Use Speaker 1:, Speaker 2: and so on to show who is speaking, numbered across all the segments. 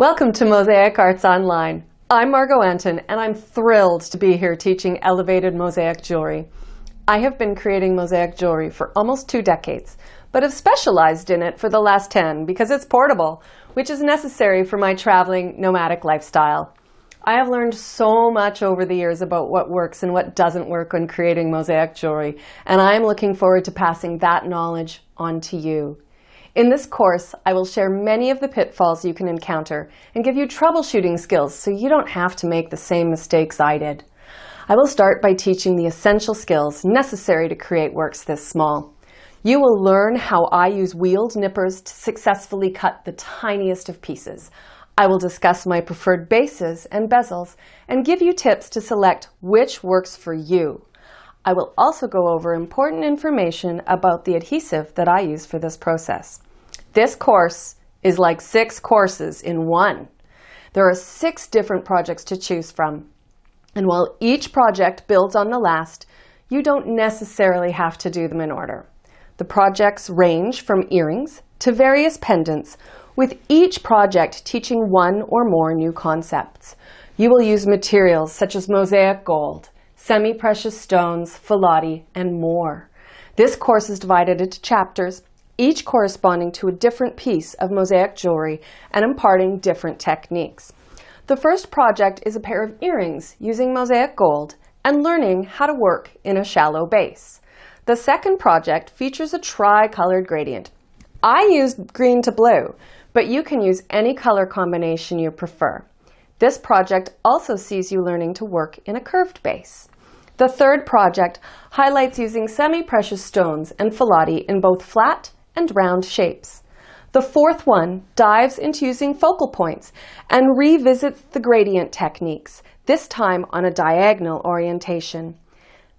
Speaker 1: Welcome to Mosaic Arts Online. I'm Margo Anton, and I'm thrilled to be here teaching Elevated Mosaic Jewelry. I have been creating mosaic jewelry for almost 2 decades, but have specialized in it for the last 10 because it's portable, which is necessary for my traveling nomadic lifestyle. I have learned so much over the years about what works and what doesn't work when creating mosaic jewelry, and I am looking forward to passing that knowledge on to you. In this course, I will share many of the pitfalls you can encounter and give you troubleshooting skills so you don't have to make the same mistakes I did. I will start by teaching the essential skills necessary to create works this small. You will learn how I use wheeled nippers to successfully cut the tiniest of pieces. I will discuss my preferred bases and bezels and give you tips to select which works for you. I will also go over important information about the adhesive that I use for this process. This course is like 6 courses in one. There are 6 different projects to choose from. And while each project builds on the last, you don't necessarily have to do them in order. The projects range from earrings to various pendants, with each project teaching one or more new concepts. You will use materials such as mosaic gold, semi-precious stones, filati, and more. This course is divided into chapters, each corresponding to a different piece of mosaic jewelry and imparting different techniques. The first project is a pair of earrings using mosaic gold and learning how to work in a shallow base. The second project features a tri-colored gradient. I used green to blue, but you can use any color combination you prefer. This project also sees you learning to work in a curved base. The third project highlights using semi-precious stones and filati in both flat and round shapes. The fourth one dives into using focal points and revisits the gradient techniques, this time on a diagonal orientation.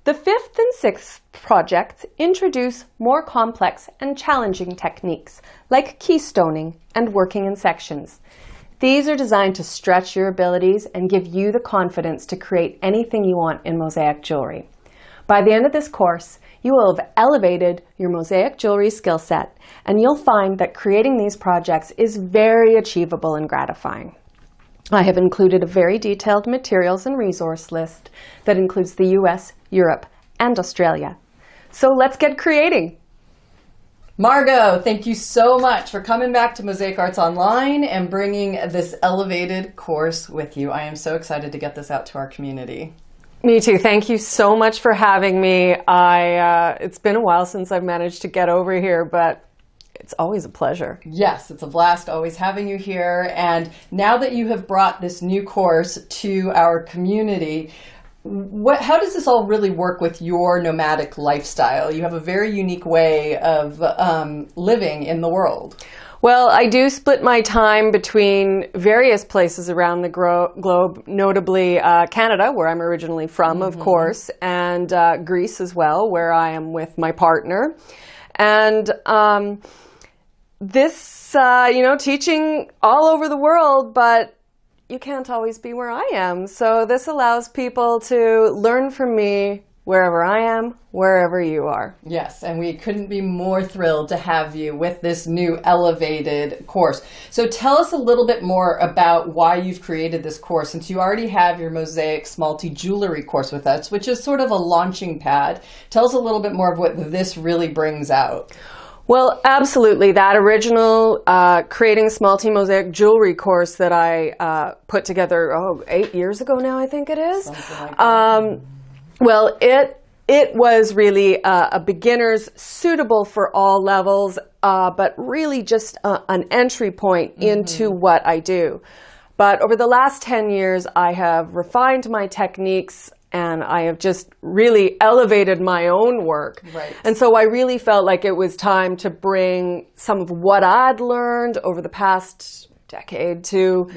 Speaker 1: The 5th and 6th projects introduce more complex and challenging techniques like keystoning and working in sections. These are designed to stretch your abilities and give you the confidence to create anything you want in mosaic jewelry. By the end of this course, you will have elevated your mosaic jewelry skill set, and you'll find that creating these projects is very achievable and gratifying. I have included a very detailed materials and resource list that includes the US, Europe, and Australia. So let's get creating!
Speaker 2: Margo, thank you so much for coming back to Mosaic Arts Online and bringing this elevated course with you. I am so excited to get this out to our community.
Speaker 1: Me too. Thank you so much for having me. It's been a while since I've managed to get over here, but it's always a pleasure.
Speaker 2: Yes, it's a blast always having you here. And now that you have brought this new course to our community, how does this all really work with your nomadic lifestyle? You have a very unique way of living in the world.
Speaker 1: Well, I do split my time between various places around the globe, notably Canada, where I'm originally from, of course, and Greece as well, where I am with my partner. And this, teaching all over the world, but you can't always be where I am. So this allows people to learn from me wherever I am, wherever you are.
Speaker 2: Yes, and we couldn't be more thrilled to have you with this new elevated course. So tell us a little bit more about why you've created this course, since you already have your Mosaic Smalti Jewelry course with us, which is sort of a launching pad. Tell us a little bit more of what this really brings out.
Speaker 1: Well, absolutely. That original Creating Smalti Mosaic Jewelry course that I put together 8 years ago now, I think it is.
Speaker 2: Something like that.
Speaker 1: Well, it was really a beginner's suitable for all levels, but really just an entry point into what I do. But over the last 10 years, I have refined my techniques and I have just really elevated my own work.
Speaker 2: Right.
Speaker 1: And so I really felt like it was time to bring some of what I'd learned over the past decade to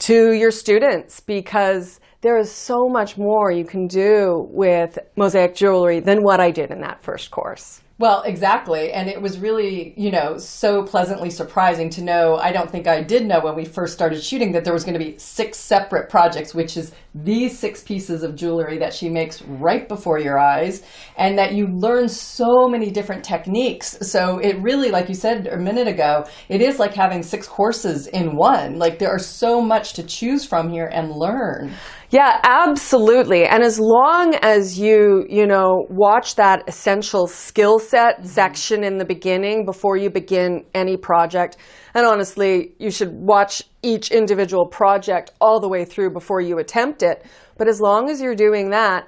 Speaker 1: your students, because there is so much more you can do with mosaic jewelry than what I did in that first course.
Speaker 2: Well, exactly. And it was really, so pleasantly surprising to know. I don't think I did know when we first started shooting that there was going to be 6 separate projects, which is these 6 pieces of jewelry that she makes right before your eyes, and that you learn so many different techniques. So it really, like you said a minute ago, it is like having 6 courses in one. Like there are so much to choose from here and learn.
Speaker 1: Yeah, absolutely. And as long as you watch that essential skill set section in the beginning before you begin any project, and honestly, you should watch each individual project all the way through before you attempt it. But as long as you're doing that,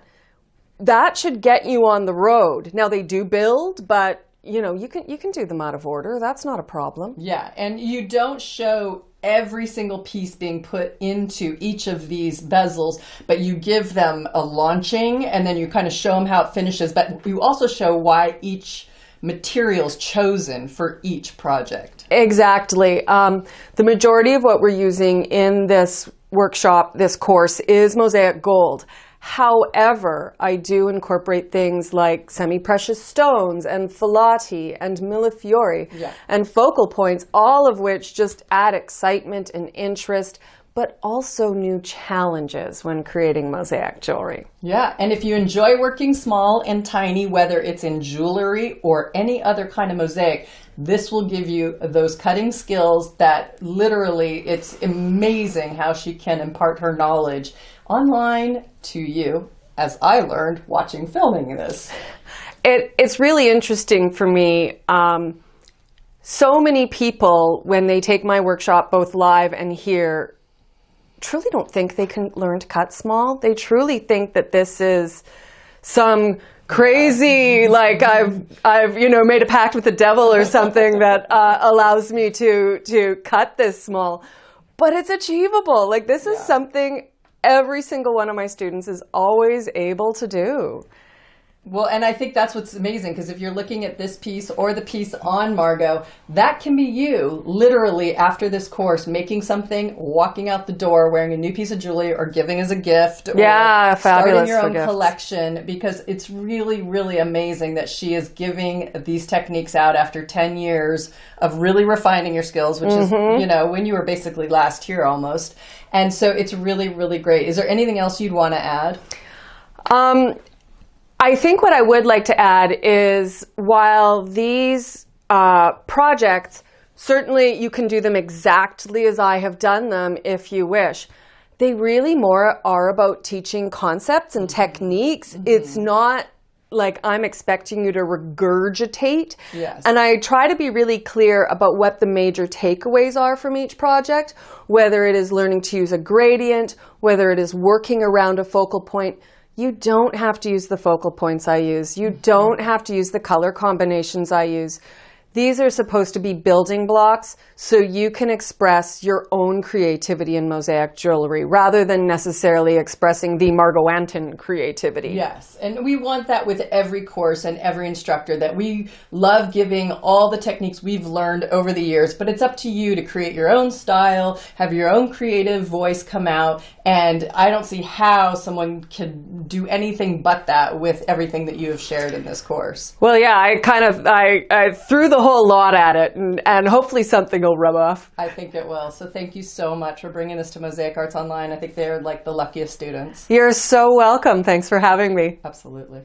Speaker 1: that should get you on the road. Now they do build, but you can do them out of order. That's not a problem.
Speaker 2: Yeah, and you don't show every single piece being put into each of these bezels, but you give them a launching and then you kind of show them how it finishes, but you also show why each material's chosen for each project.
Speaker 1: Exactly. The majority of what we're using in this workshop, this course, is mosaic gold. However, I do incorporate things like semi-precious stones and filati and millefiori and focal points, all of which just add excitement and interest, but also new challenges when creating mosaic jewelry.
Speaker 2: Yeah, and if you enjoy working small and tiny, whether it's in jewelry or any other kind of mosaic, this will give you those cutting skills that literally, it's amazing how she can impart her knowledge online to you, as I learned watching filming this.
Speaker 1: It's really interesting for me. So many people, when they take my workshop, both live and here, truly don't think they can learn to cut small. They truly think that this is some crazy, like I've made a pact with the devil or something that allows me to cut this small. But it's achievable. Like this is something every single one of my students is always able to do.
Speaker 2: Well, and I think that's what's amazing, because if you're looking at this piece or the piece on Margo, that can be you literally after this course making something, walking out the door wearing a new piece of jewelry or giving as a gift or starting your own collection, because it's really, really amazing that she is giving these techniques out after 10 years of really refining your skills, which is, when you were basically last here almost. And so it's really, really great. Is there anything else you'd want to add?
Speaker 1: I think what I would like to add is while these projects, certainly you can do them exactly as I have done them if you wish, they really more are about teaching concepts and techniques. It's not like I'm expecting you to regurgitate.
Speaker 2: Yes.
Speaker 1: And I try to be really clear about what the major takeaways are from each project, whether it is learning to use a gradient, whether it is working around a focal point. You don't have to use the focal points I use. You don't have to use the color combinations I use. These are supposed to be building blocks so you can express your own creativity in mosaic jewelry rather than necessarily expressing the Margo Anton creativity.
Speaker 2: Yes, and we want that with every course and every instructor, that we love giving all the techniques we've learned over the years, but it's up to you to create your own style, have your own creative voice come out, and I don't see how someone can do anything but that with everything that you have shared in this course.
Speaker 1: Well, yeah, I threw the whole lot at it, and hopefully something will rub off.
Speaker 2: I think it will. So thank you so much for bringing this to Mosaic Arts Online. I think they're like the luckiest students.
Speaker 1: You're so welcome. Thanks for having me.
Speaker 2: Absolutely.